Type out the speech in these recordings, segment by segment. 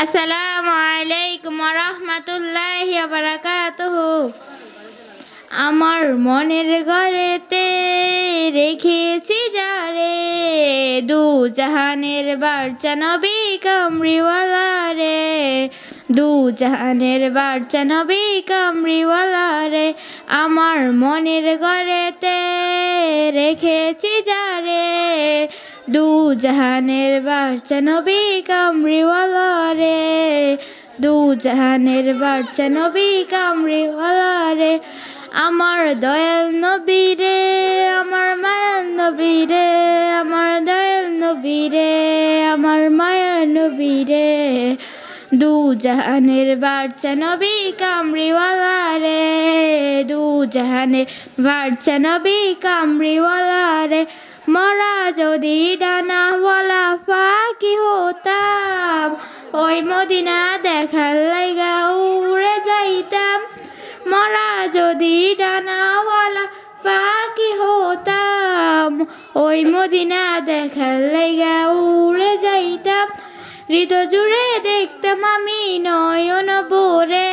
আসসালামু আলাইকুম ওয়া রাহমাতুল্লাহি ওয়া বারাকাতুহু। আমার মনের ঘরেতে রেখেছি যারে, দু জাহানের বাদশা নবী কামরিওয়ালা রে, দু জাহানের বাদশা নবী কামরিওয়ালা রে। আমার মনের ঘরেতে রেখেছি যারে, দু জাহানের বাদশা নবী কামরিওয়ালা রে, দু জাহানের বাদশা নবী কামরিওয়ালা রে। আমার দয়াল নবী রে, আমার মায়ার নবী রে, আমার দয়াল নবী রে, আমার মায়ার নবী রে, দু জাহানের বাদশা নবী কামরিওয়ালা রে, দু জাহানের বাদশা নবী কামরিওয়ালা রে। মরা যদি ডানাওয়ালা পাখি হতাম, ওই মদিনা দেখার লাইগা উড়ে যাইতাম। মরা যদি ডানাওয়ালা পাখি হতাম, ওই মদিনা দেখার লাইগা উড়ে যাইতাম। হৃদয় জুড়ে দেখতাম আমি নয়ন ভরে,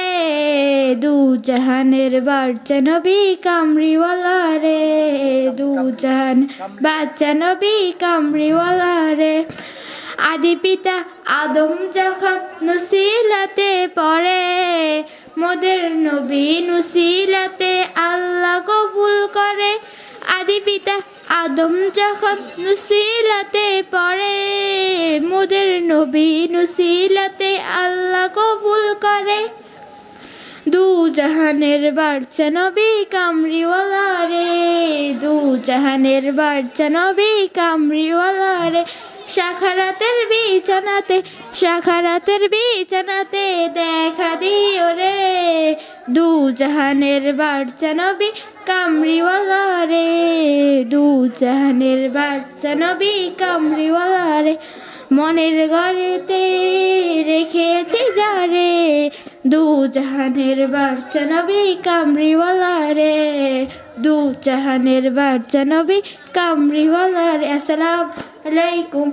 দু জাহানের বাদশা নবী কামরিওয়ালা রে, দু জাহান বাদশা নবী কামরিওয়ালা রে। আদি পিতা আদম যখন নুসিলাতে পড়ে, মোদের নবী নুসিলাতে আল্লাহ কবুল করে। আদি পিতা আদম যখন নুসিলাতে পড়ে, মোদের নবী নুসিলাতে আল্লাহ কবুল করে। দু জাহানের বাদশা নবী কামরিওয়ালা রে, দু জাহানের বাদশা নবী কামরিওয়ালা রে। সাখারাতের বিছানাতে, সাখারাতের বিছানাতে দেখা দিও রে, দু জাহানের বাদশা নবী কামরিওয়ালা রে, দু জাহানের বাদশা নবী কামরিওয়ালা রে। মনের ঘরেতে রেখেছি যারে, দু জাহানের বাদশা নবী কামরিওয়ালা রে, দু জাহানের বাদশা নবী কামরিওয়ালা রে। আসসালামু আলাইকুম।